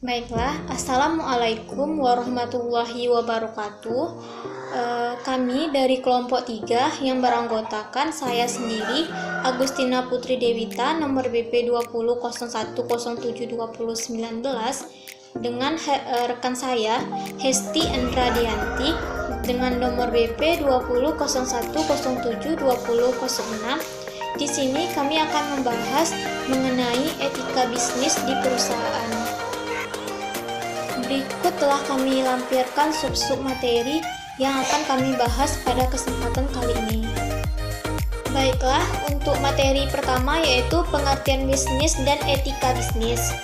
Baiklah, Assalamualaikum warahmatullahi wabarakatuh. Kami dari kelompok 3 yang beranggotakan saya sendiri, Agustina Putri Dewita, nomor BP 20.01.07.2019, dengan rekan saya, Hesti Endradianti, dengan nomor BP 20.01.07.2006. Di sini kami akan membahas mengenai etika bisnis di perusahaan. Berikut telah kami lampirkan sub-sub materi yang akan kami bahas pada kesempatan kali ini. Baiklah, untuk materi pertama yaitu pengertian bisnis dan etika bisnis.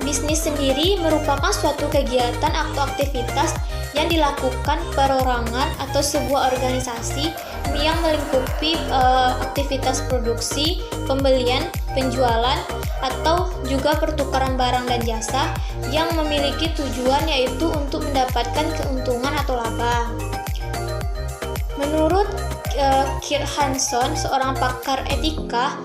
Bisnis sendiri merupakan suatu kegiatan atau aktivitas yang dilakukan perorangan atau sebuah organisasi yang melingkupi aktivitas produksi, pembelian, penjualan, atau juga pertukaran barang dan jasa yang memiliki tujuan yaitu untuk mendapatkan keuntungan atau laba. Menurut Kir Hanson, seorang pakar etika,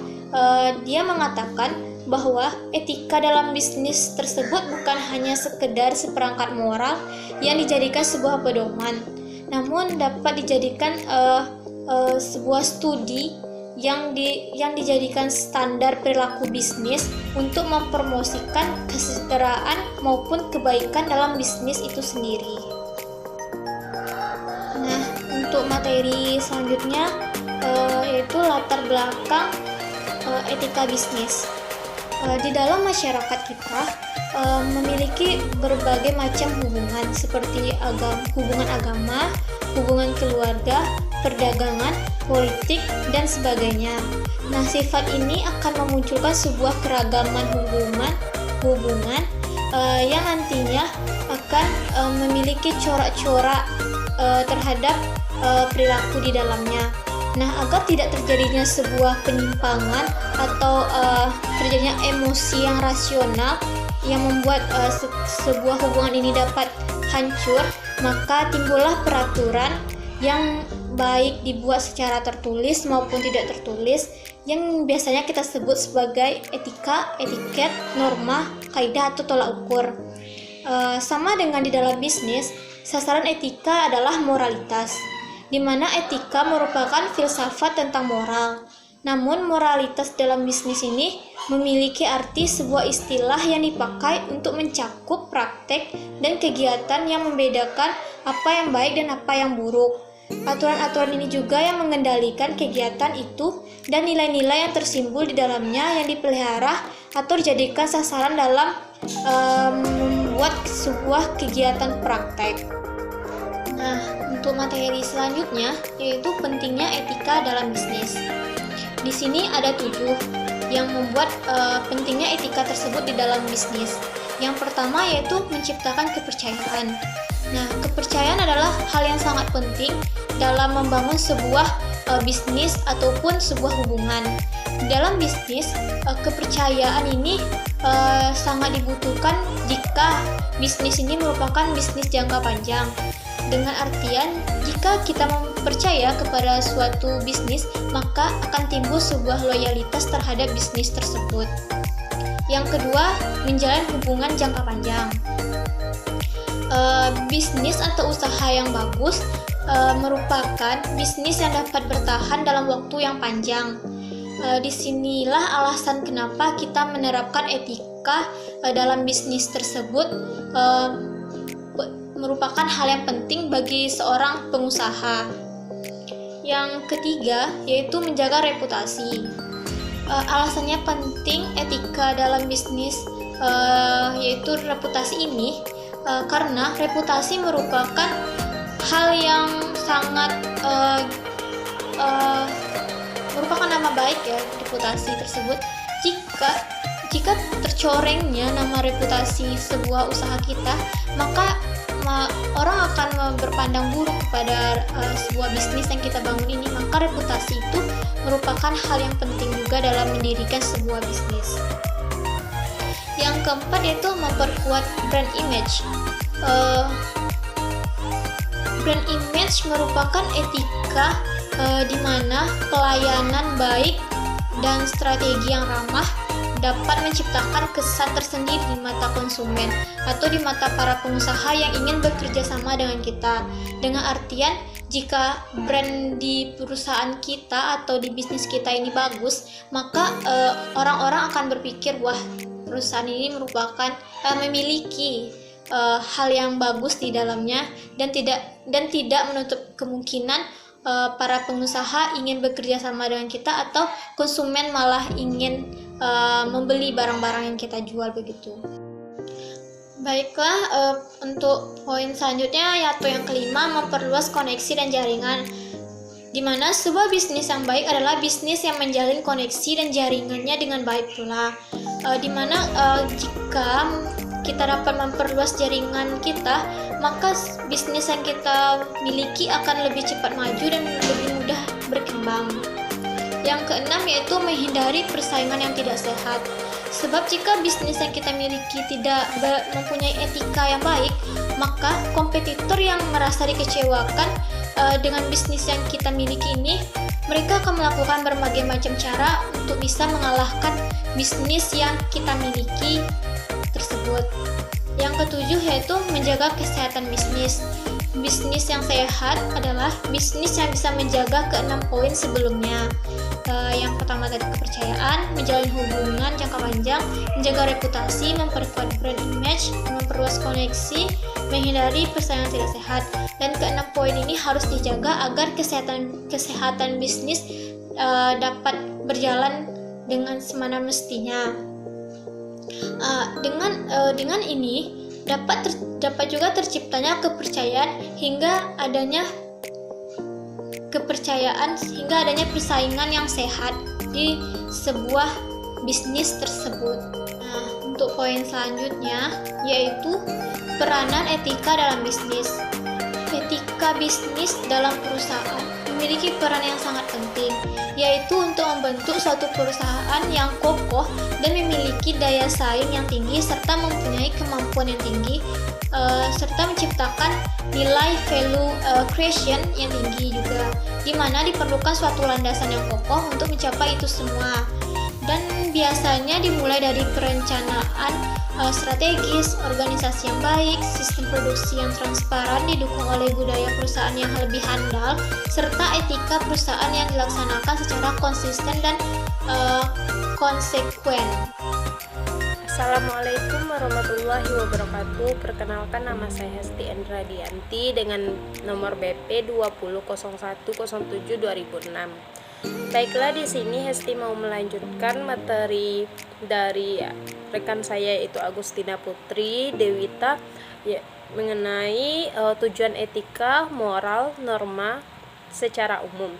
dia mengatakan bahwa etika dalam bisnis tersebut bukan hanya sekedar seperangkat moral yang dijadikan sebuah pedoman, namun dapat dijadikan sebuah studi yang dijadikan standar perilaku bisnis untuk mempromosikan kesejahteraan maupun kebaikan dalam bisnis itu sendiri. Nah, untuk materi selanjutnya yaitu latar belakang etika bisnis. Di dalam masyarakat kita memiliki berbagai macam hubungan seperti hubungan agama, hubungan keluarga, perdagangan, politik, dan sebagainya. Nah, sifat ini akan memunculkan sebuah keragaman hubungan yang nantinya akan memiliki corak-corak terhadap perilaku di dalamnya. Nah, agar tidak terjadinya sebuah penyimpangan atau terjadinya emosi yang rasional yang membuat sebuah hubungan ini dapat hancur, maka timbullah peraturan yang baik dibuat secara tertulis maupun tidak tertulis yang biasanya kita sebut sebagai etika, etiket, norma, kaidah atau tolak ukur. Sama dengan di dalam bisnis, sasaran etika adalah moralitas, di mana etika merupakan filsafat tentang moral. Namun moralitas dalam bisnis ini memiliki arti sebuah istilah yang dipakai untuk mencakup praktek dan kegiatan yang membedakan apa yang baik dan apa yang buruk. Aturan-aturan ini juga yang mengendalikan kegiatan itu dan nilai-nilai yang tersimbol di dalamnya yang dipelihara atau dijadikan sasaran dalam membuat sebuah kegiatan praktek. Nah, untuk materi selanjutnya yaitu pentingnya etika dalam bisnis. Di sini ada 7 yang membuat pentingnya etika tersebut di dalam bisnis. Yang pertama yaitu menciptakan kepercayaan. Nah, kepercayaan adalah hal yang sangat penting dalam membangun sebuah bisnis ataupun sebuah hubungan. Dalam bisnis, kepercayaan ini sangat dibutuhkan jika bisnis ini merupakan bisnis jangka panjang. Dengan artian, jika kita percaya kepada suatu bisnis, maka akan timbul sebuah loyalitas terhadap bisnis tersebut. Yang kedua, menjalin hubungan jangka panjang. Bisnis atau usaha yang bagus merupakan bisnis yang dapat bertahan dalam waktu yang panjang. Disinilah alasan kenapa kita menerapkan etika dalam bisnis tersebut merupakan hal yang penting bagi seorang pengusaha. Yang ketiga yaitu menjaga reputasi. Alasannya penting etika dalam bisnis yaitu reputasi ini karena reputasi merupakan hal yang sangat merupakan nama baik ya, reputasi tersebut. Jika tercorengnya nama reputasi sebuah usaha kita, maka orang akan berpandang buruk kepada sebuah bisnis yang kita bangun ini. Maka reputasi itu merupakan hal yang penting juga dalam mendirikan sebuah bisnis. Yang keempat yaitu memperkuat brand image. Brand image merupakan etika di mana pelayanan baik dan strategi yang ramah dapat menciptakan kesan tersendiri di mata konsumen atau di mata para pengusaha yang ingin bekerja sama dengan kita. Dengan artian, jika brand di perusahaan kita atau di bisnis kita ini bagus, maka orang-orang akan berpikir, wah, perusahaan ini merupakan memiliki hal yang bagus di dalamnya, dan tidak menutup kemungkinan para pengusaha ingin bekerja sama dengan kita atau konsumen malah ingin membeli barang-barang yang kita jual begitu. Baiklah, untuk poin selanjutnya yaitu yang kelima, memperluas koneksi dan jaringan. Di mana sebuah bisnis yang baik adalah bisnis yang menjalin koneksi dan jaringannya dengan baik pula. Di mana jika kita dapat memperluas jaringan kita, maka bisnis yang kita miliki akan lebih cepat maju dan lebih mudah berkembang. Yang keenam yaitu menghindari persaingan yang tidak sehat. Sebab jika bisnis yang kita miliki tidak mempunyai etika yang baik, maka kompetitor yang merasa dikecewakan dengan bisnis yang kita miliki ini, mereka akan melakukan berbagai macam cara untuk bisa mengalahkan bisnis yang kita miliki tersebut. Yang ketujuh yaitu menjaga kesehatan bisnis. Bisnis yang sehat adalah bisnis yang bisa menjaga keenam poin sebelumnya. Yang pertama tadi kepercayaan, menjalin hubungan jangka panjang, menjaga reputasi, memperkuat brand image, memperluas koneksi, menghindari persaingan tidak sehat. Dan keenam poin ini harus dijaga agar kesehatan bisnis dapat berjalan dengan semana mestinya. Dengan ini dapat juga terciptanya kepercayaan hingga adanya persaingan yang sehat di sebuah bisnis tersebut. Nah, untuk poin selanjutnya yaitu peranan etika dalam bisnis. Etika bisnis dalam perusahaan memiliki peran yang sangat penting, yaitu untuk membentuk suatu perusahaan yang kokoh dan memiliki daya saing yang tinggi serta mempunyai kemampuan yang tinggi, serta menciptakan nilai value creation yang tinggi juga, di mana diperlukan suatu landasan yang kokoh untuk mencapai itu semua. Dan biasanya dimulai dari perencanaan strategis, organisasi yang baik, sistem produksi yang transparan didukung oleh budaya perusahaan yang lebih handal, serta etika perusahaan yang dilaksanakan secara konsisten dan konsekuen. Assalamualaikum warahmatullahi wabarakatuh. Perkenalkan, nama saya Hesti Endra Dianti dengan nomor BP 200107-2006. Baiklah, di sini Hesti mau melanjutkan materi dari rekan saya yaitu Agustina Putri Dewita mengenai tujuan etika, moral, norma secara umum.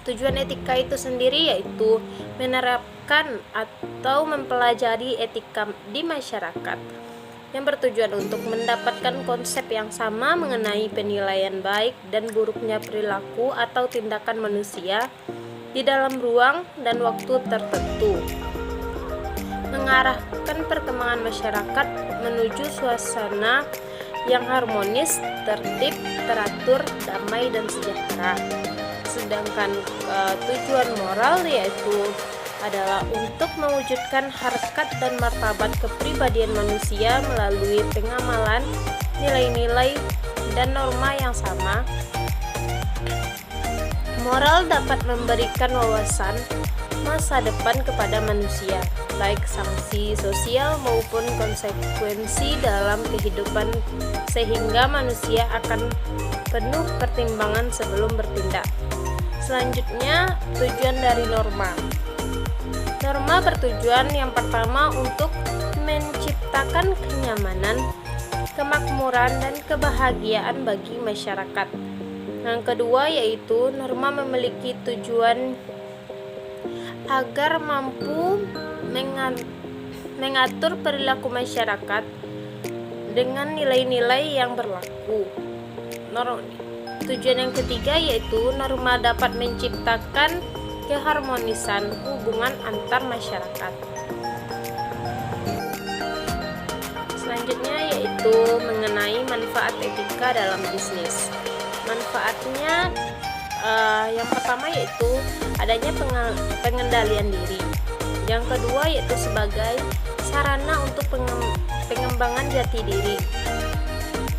Tujuan etika itu sendiri yaitu menerapkan atau mempelajari etika di masyarakat yang bertujuan untuk mendapatkan konsep yang sama mengenai penilaian baik dan buruknya perilaku atau tindakan manusia di dalam ruang dan waktu tertentu, mengarahkan perkembangan masyarakat menuju suasana yang harmonis, tertib, teratur, damai, dan sejahtera. Sedangkan tujuan moral yaitu adalah untuk mewujudkan harkat dan martabat kepribadian manusia melalui pengamalan nilai-nilai dan norma yang sama. Moral dapat memberikan wawasan masa depan kepada manusia, baik sanksi sosial maupun konsekuensi dalam kehidupan, sehingga manusia akan penuh pertimbangan sebelum bertindak. Selanjutnya, tujuan dari norma. Norma bertujuan yang pertama untuk menciptakan kenyamanan, kemakmuran, dan kebahagiaan bagi masyarakat. Yang kedua yaitu norma memiliki tujuan agar mampu mengatur perilaku masyarakat dengan nilai-nilai yang berlaku. Tujuan yang ketiga yaitu norma dapat menciptakan keharmonisan hubungan antar masyarakat. Selanjutnya yaitu mengenai manfaat etika dalam bisnis. Manfaatnya yang pertama yaitu adanya pengendalian diri. Yang kedua yaitu sebagai sarana untuk pengembangan jati diri.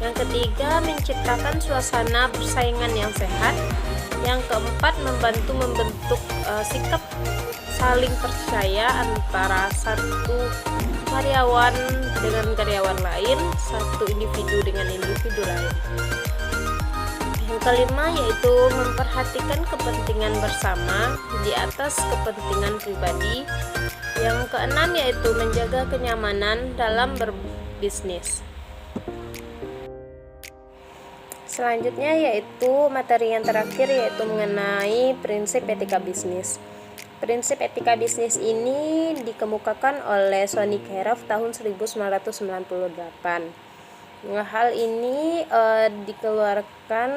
Yang ketiga, menciptakan suasana persaingan yang sehat. Yang keempat, membantu membentuk sikap saling percaya antara satu karyawan dengan karyawan lain, satu individu dengan individu lain. Yang kelima yaitu memperhatikan kepentingan bersama di atas kepentingan pribadi. Yang keenam yaitu menjaga kenyamanan dalam berbisnis. Selanjutnya yaitu materi yang terakhir yaitu mengenai prinsip etika bisnis. Prinsip etika bisnis ini dikemukakan oleh Sonny Kerov tahun 1998. Hal ini dikeluarkan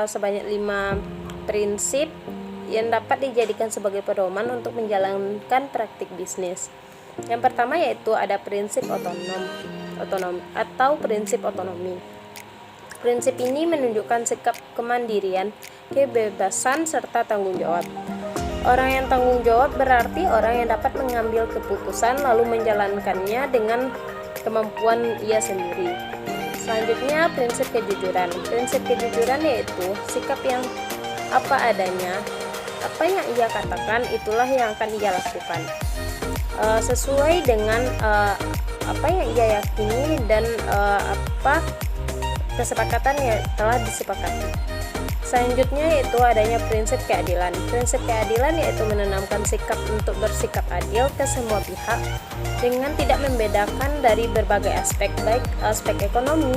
sebanyak 5 prinsip yang dapat dijadikan sebagai pedoman untuk menjalankan praktik bisnis. Yang pertama yaitu ada prinsip otonom atau prinsip otonomi. Prinsip ini menunjukkan sikap kemandirian, kebebasan, serta tanggung jawab. Orang yang tanggung jawab berarti orang yang dapat mengambil keputusan lalu menjalankannya dengan kemampuan ia sendiri. Selanjutnya, prinsip kejujuran. Prinsip kejujuran yaitu sikap yang apa adanya, apa yang ia katakan itulah yang akan ia lakukan, sesuai dengan apa yang ia yakini dan apa kesepakatan yang telah disepakati. Selanjutnya yaitu adanya prinsip keadilan. Prinsip keadilan yaitu menanamkan sikap untuk bersikap adil ke semua pihak dengan tidak membedakan dari berbagai aspek, baik aspek ekonomi,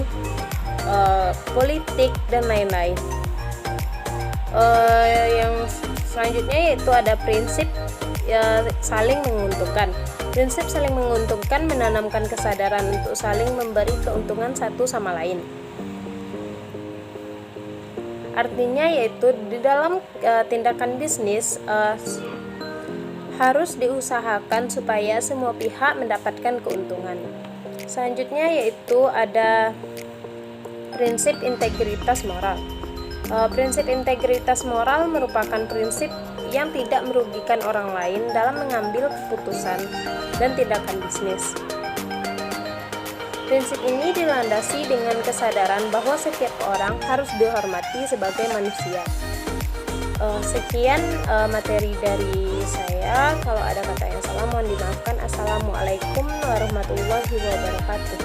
politik, dan lain-lain. Yang selanjutnya yaitu ada prinsip saling menguntungkan. Prinsip saling menguntungkan menanamkan kesadaran untuk saling memberi keuntungan satu sama lain. Artinya yaitu di dalam tindakan bisnis harus diusahakan supaya semua pihak mendapatkan keuntungan. Selanjutnya yaitu ada prinsip integritas moral. Prinsip integritas moral merupakan prinsip yang tidak merugikan orang lain dalam mengambil keputusan dan tindakan bisnis. Prinsip ini dilandasi dengan kesadaran bahwa setiap orang harus dihormati sebagai manusia. Sekian materi dari saya. Kalau ada kata yang salah mohon dimaafkan. Assalamualaikum warahmatullahi wabarakatuh.